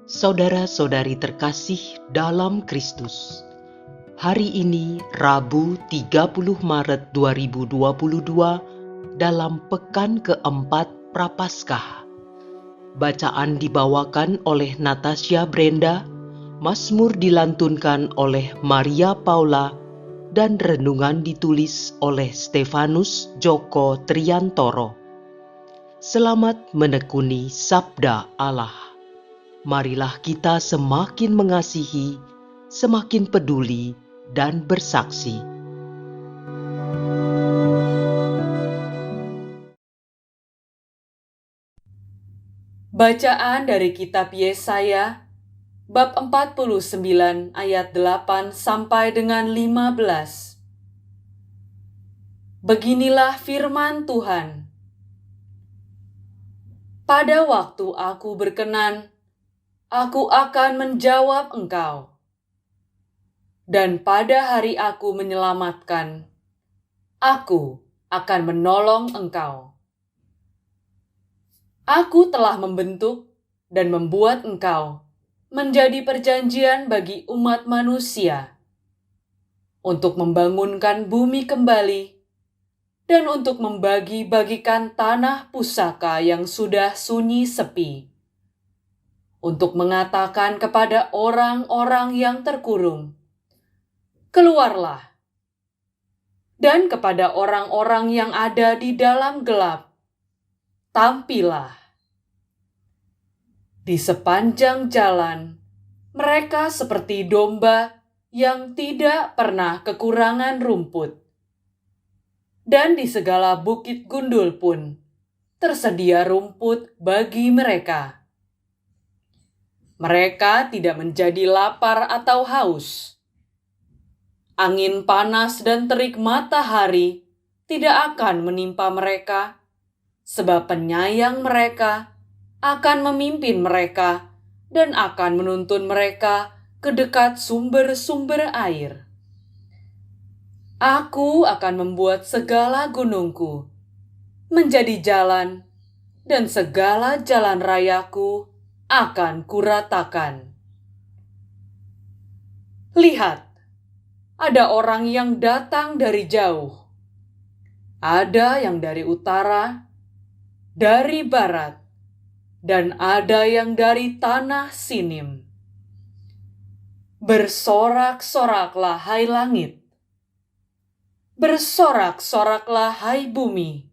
Saudara-saudari terkasih dalam Kristus, hari ini Rabu 30 Maret 2022 dalam pekan keempat Prapaskah. Bacaan dibawakan oleh Natasha Brenda, Mazmur dilantunkan oleh Maria Paula, dan renungan ditulis oleh Stefanus Joko Triantoro. Selamat menekuni Sabda Allah. Marilah kita semakin mengasihi, semakin peduli, dan bersaksi. Bacaan dari kitab Yesaya, bab 49 ayat 8 sampai dengan 15. Beginilah firman Tuhan. Pada waktu aku berkenan, aku akan menjawab engkau. Dan pada hari aku menyelamatkan, aku akan menolong engkau. Aku telah membentuk dan membuat engkau menjadi perjanjian bagi umat manusia untuk membangunkan bumi kembali dan untuk membagi-bagikan tanah pusaka yang sudah sunyi sepi, untuk mengatakan kepada orang-orang yang terkurung, keluarlah, dan kepada orang-orang yang ada di dalam gelap, tampillah. Di sepanjang jalan, mereka seperti domba yang tidak pernah kekurangan rumput. Dan di segala bukit gundul pun, tersedia rumput bagi mereka. Mereka tidak menjadi lapar atau haus. Angin panas dan terik matahari tidak akan menimpa mereka, sebab penyayang mereka akan memimpin mereka dan akan menuntun mereka ke dekat sumber-sumber air. Aku akan membuat segala gunungku menjadi jalan, dan segala jalan rayaku akan kuratakan. Lihat, ada orang yang datang dari jauh. Ada yang dari utara, dari barat, dan ada yang dari tanah Sinim. Bersorak-soraklah hai langit. Bersorak-soraklah hai bumi.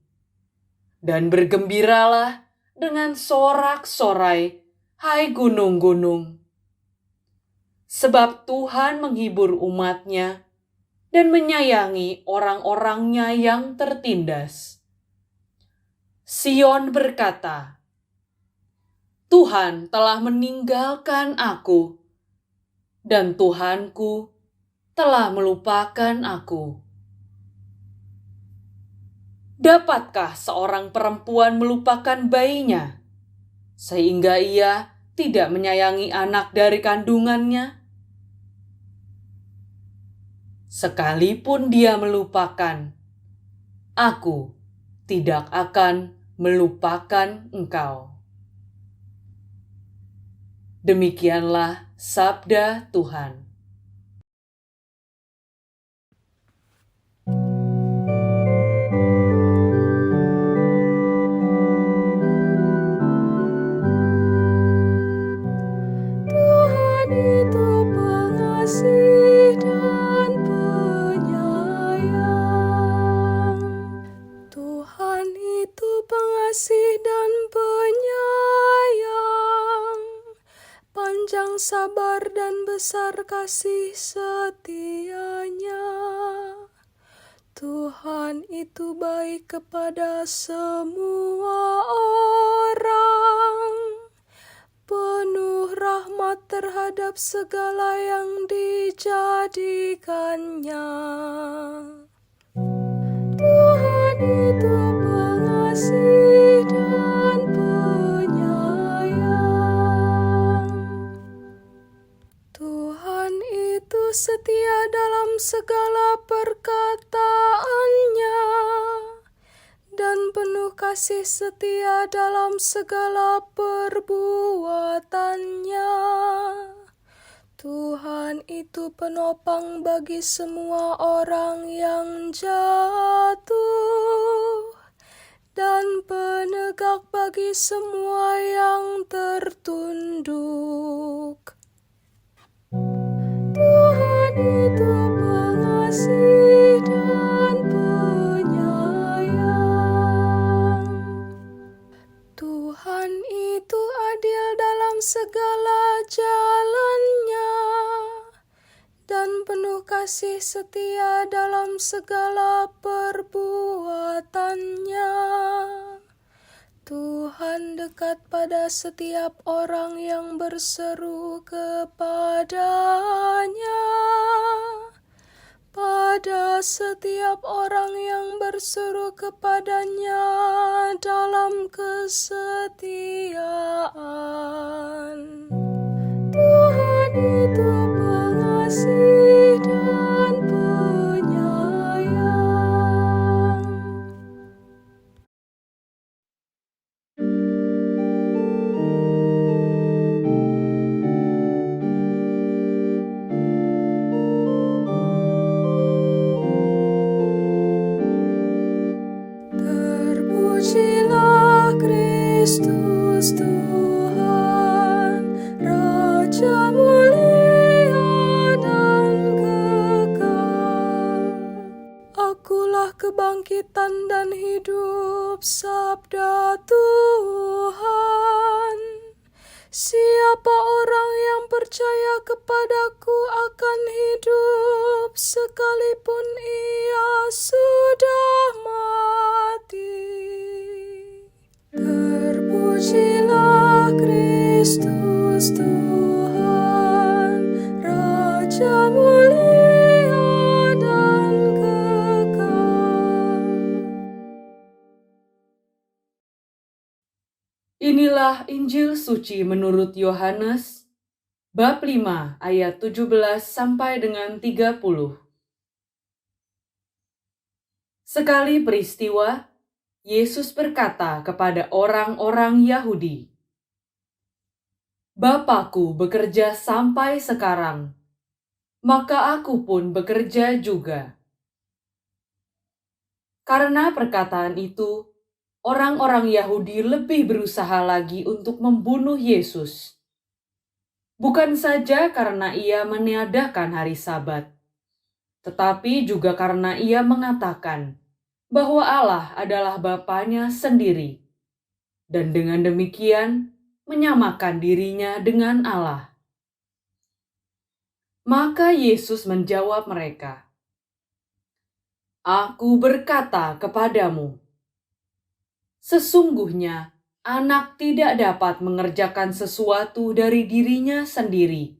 Dan bergembiralah dengan sorak-sorai hai gunung-gunung. Sebab Tuhan menghibur umat-Nya dan menyayangi orang-orangnya yang tertindas. Sion berkata, Tuhan telah meninggalkan aku, dan Tuhanku telah melupakan aku. Dapatkah seorang perempuan melupakan bayinya, sehingga ia tidak menyayangi anak dari kandungannya? Sekalipun dia melupakan, aku tidak akan melupakan engkau. Demikianlah sabda Tuhan. Tuhan itu pengasih dan penyayang. Tuhan itu pengasih dan penyayang. Panjang sabar dan besar kasih setianya. Tuhan itu baik kepada semua orang, penuh rahmat terhadap segala yang dijadikannya. Tuhan itu pengasih dan penyayang. Tuhan itu setia dalam segala perkataannya dan penuh kasih setia dalam segala perbuatannya. Tuhan itu penopang bagi semua orang yang jatuh dan penegak bagi semua yang tertunduk. Tuhan itu pengasih dan penyayang. Tuhan itu adil dalam segala jalannya dan penuh kasih setia dalam segala perbuatannya. Tuhan dekat pada setiap orang yang berseru kepadanya. Pada setiap orang yang berseru kepadanya dalam kesetiaan. Tuhan itu pengasih dan penyayang. Terpujilah Kristus Tuhan, Raja mulia dan kekal. Akulah kebangkitan dan hidup, sabda Tuhan. Siapa orang yang percaya kepadaku akan hidup, sekalipun ia sudah mati. Terpujilah Kristus Tuhan, Raja mulia dan kekal. Inilah Injil suci menurut Yohanes, bab 5 ayat 17 sampai dengan 30. Sekali peristiwa, Yesus berkata kepada orang-orang Yahudi, "Bapakku bekerja sampai sekarang, maka aku pun bekerja juga." Karena perkataan itu, orang-orang Yahudi lebih berusaha lagi untuk membunuh Yesus. Bukan saja karena ia meniadakan hari Sabat, tetapi juga karena ia mengatakan bahwa Allah adalah Bapanya sendiri, dan dengan demikian menyamakan dirinya dengan Allah. Maka Yesus menjawab mereka, "Aku berkata kepadamu, sesungguhnya anak tidak dapat mengerjakan sesuatu dari dirinya sendiri,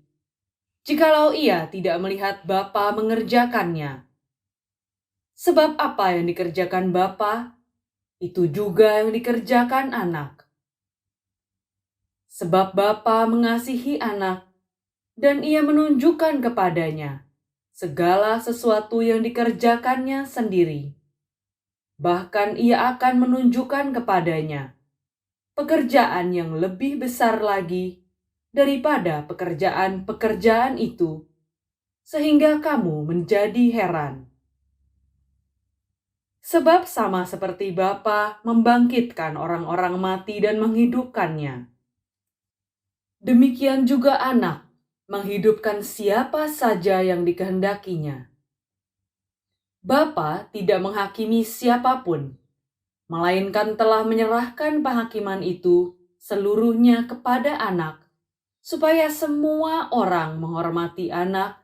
jikalau ia tidak melihat Bapa mengerjakannya. Sebab apa yang dikerjakan Bapa, itu juga yang dikerjakan anak. Sebab Bapa mengasihi anak, dan ia menunjukkan kepadanya segala sesuatu yang dikerjakannya sendiri. Bahkan ia akan menunjukkan kepadanya pekerjaan yang lebih besar lagi daripada pekerjaan-pekerjaan itu, sehingga kamu menjadi heran. Sebab sama seperti Bapa membangkitkan orang-orang mati dan menghidupkannya, demikian juga anak menghidupkan siapa saja yang dikehendakinya. Bapa tidak menghakimi siapapun, melainkan telah menyerahkan penghakiman itu seluruhnya kepada anak, supaya semua orang menghormati anak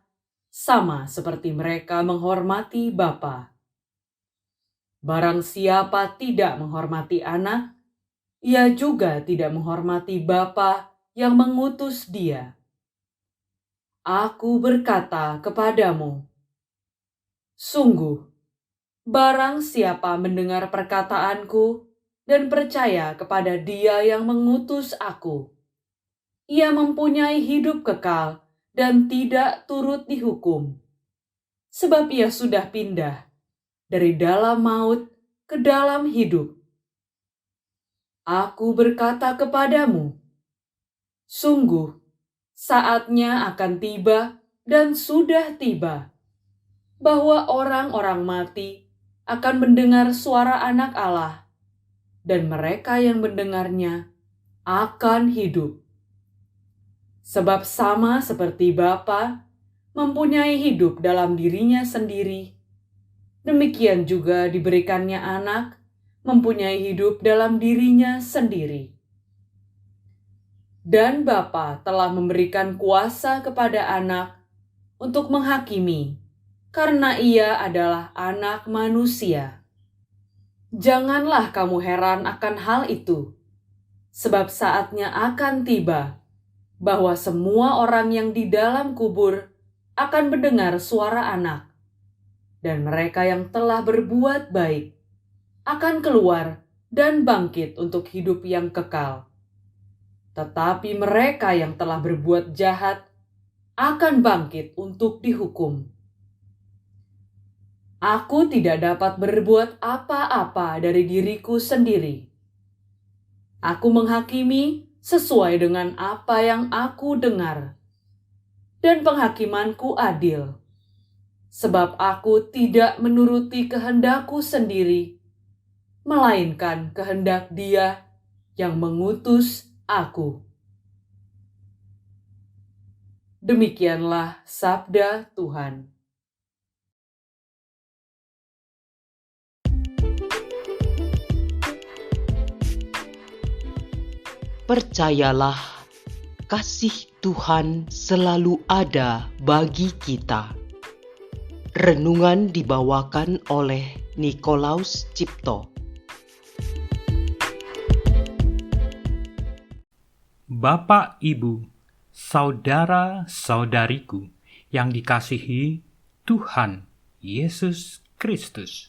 sama seperti mereka menghormati Bapa. Barang siapa tidak menghormati anak, ia juga tidak menghormati Bapa yang mengutus dia. Aku berkata kepadamu, sungguh, barang siapa mendengar perkataanku dan percaya kepada Dia yang mengutus aku, ia mempunyai hidup kekal dan tidak turut dihukum, sebab ia sudah pindah dari dalam maut ke dalam hidup. Aku berkata kepadamu, sungguh, saatnya akan tiba dan sudah tiba, bahwa orang-orang mati akan mendengar suara Anak Allah, dan mereka yang mendengarnya akan hidup. Sebab sama seperti Bapa mempunyai hidup dalam dirinya sendiri, demikian juga diberikannya Anak mempunyai hidup dalam dirinya sendiri. Dan Bapa telah memberikan kuasa kepada Anak untuk menghakimi, karena Ia adalah Anak manusia. Janganlah kamu heran akan hal itu, sebab saatnya akan tiba bahwa semua orang yang di dalam kubur akan mendengar suara Anak, dan mereka yang telah berbuat baik akan keluar dan bangkit untuk hidup yang kekal. Tetapi mereka yang telah berbuat jahat akan bangkit untuk dihukum. Aku tidak dapat berbuat apa-apa dari diriku sendiri. Aku menghakimi sesuai dengan apa yang aku dengar, dan penghakimanku adil, sebab aku tidak menuruti kehendakku sendiri, melainkan kehendak Dia yang mengutus aku. Demikianlah sabda Tuhan. Percayalah, kasih Tuhan selalu ada bagi kita. Renungan dibawakan oleh Nikolaus Cipto. Bapak, Ibu, saudara-saudariku yang dikasihi Tuhan Yesus Kristus.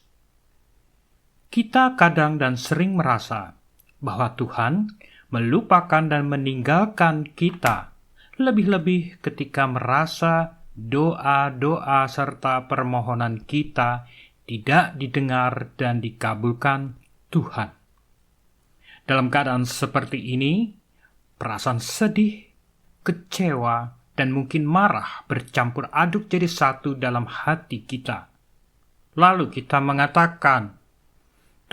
Kita kadang dan sering merasa bahwa Tuhan melupakan dan meninggalkan kita, lebih-lebih ketika merasa doa-doa serta permohonan kita tidak didengar dan dikabulkan Tuhan. Dalam keadaan seperti ini, perasaan sedih, kecewa, dan mungkin marah bercampur aduk jadi satu dalam hati kita. Lalu kita mengatakan,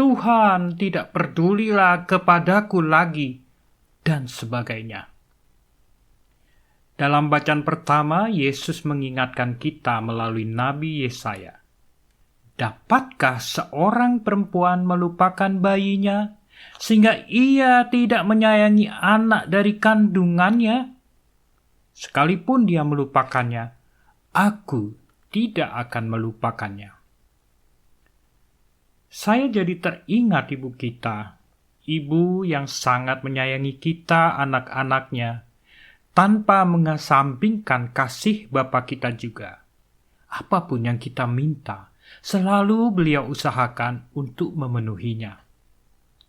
Tuhan tidak pedulilah kepadaku lagi, dan sebagainya. Dalam bacaan pertama, Yesus mengingatkan kita melalui Nabi Yesaya. Dapatkah seorang perempuan melupakan bayinya, sehingga ia tidak menyayangi anak dari kandungannya? Sekalipun dia melupakannya, aku tidak akan melupakannya. Saya jadi teringat ibu kita, ibu yang sangat menyayangi kita anak-anaknya, tanpa mengesampingkan kasih Bapa kita juga. Apapun yang kita minta, selalu beliau usahakan untuk memenuhinya.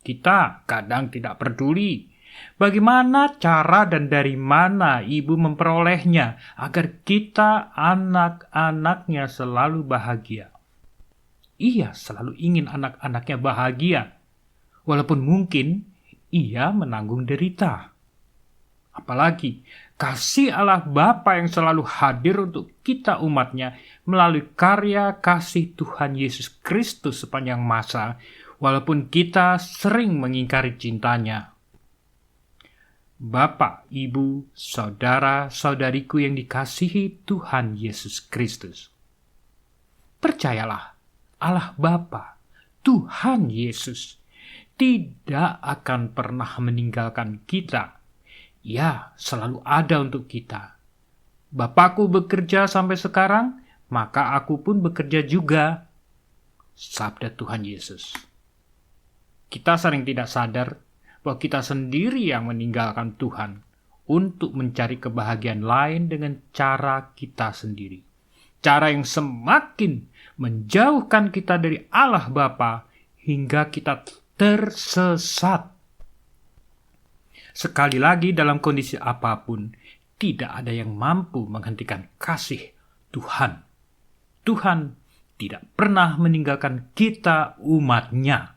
Kita kadang tidak peduli bagaimana cara dan dari mana ibu memperolehnya agar kita anak-anaknya selalu bahagia. Ia selalu ingin anak-anaknya bahagia, walaupun mungkin ia menanggung derita. Apalagi kasih Allah Bapa yang selalu hadir untuk kita umatnya melalui karya kasih Tuhan Yesus Kristus sepanjang masa, walaupun kita sering mengingkari cintanya. Bapak, Ibu, saudara-saudariku yang dikasihi Tuhan Yesus Kristus. Percayalah, Allah Bapa, Tuhan Yesus, tidak akan pernah meninggalkan kita. Ia selalu ada untuk kita. Bapakku bekerja sampai sekarang, maka aku pun bekerja juga. Sabda Tuhan Yesus. Kita sering tidak sadar bahwa kita sendiri yang meninggalkan Tuhan untuk mencari kebahagiaan lain dengan cara kita sendiri. Cara yang semakin menjauhkan kita dari Allah Bapa hingga kita tersesat. Sekali lagi dalam kondisi apapun, tidak ada yang mampu menghentikan kasih Tuhan. Tuhan tidak pernah meninggalkan kita umatnya.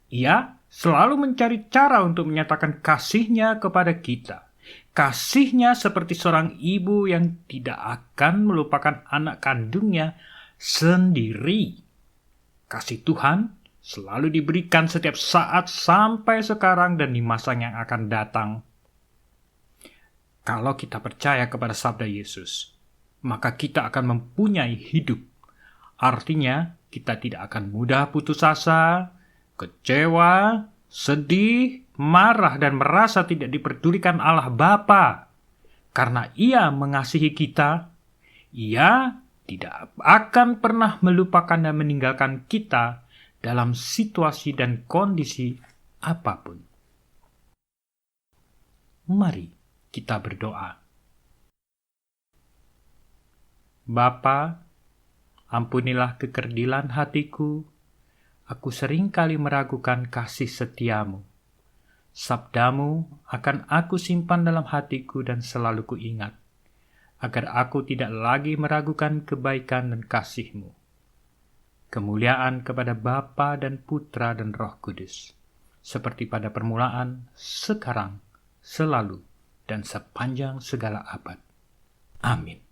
Ia selalu mencari cara untuk menyatakan kasih-Nya kepada kita. Kasih-Nya seperti seorang ibu yang tidak akan melupakan anak kandungnya sendiri. Kasih Tuhan selalu diberikan setiap saat sampai sekarang dan di masa yang akan datang. Kalau kita percaya kepada sabda Yesus, maka kita akan mempunyai hidup. Artinya, kita tidak akan mudah putus asa, kecewa, sedih, marah, dan merasa tidak diperdulikan Allah Bapa. Karena Ia mengasihi kita, Ia tidak akan pernah melupakan dan meninggalkan kita dalam situasi dan kondisi apapun. Mari kita berdoa. Bapa, ampunilah kekerdilan hatiku. Aku seringkali meragukan kasih setiamu. Sabdamu akan aku simpan dalam hatiku dan selalu kuingat, agar aku tidak lagi meragukan kebaikan dan kasih-Mu. Kemuliaan kepada Bapa dan Putra dan Roh Kudus, seperti pada permulaan, sekarang, selalu, dan sepanjang segala abad. Amin.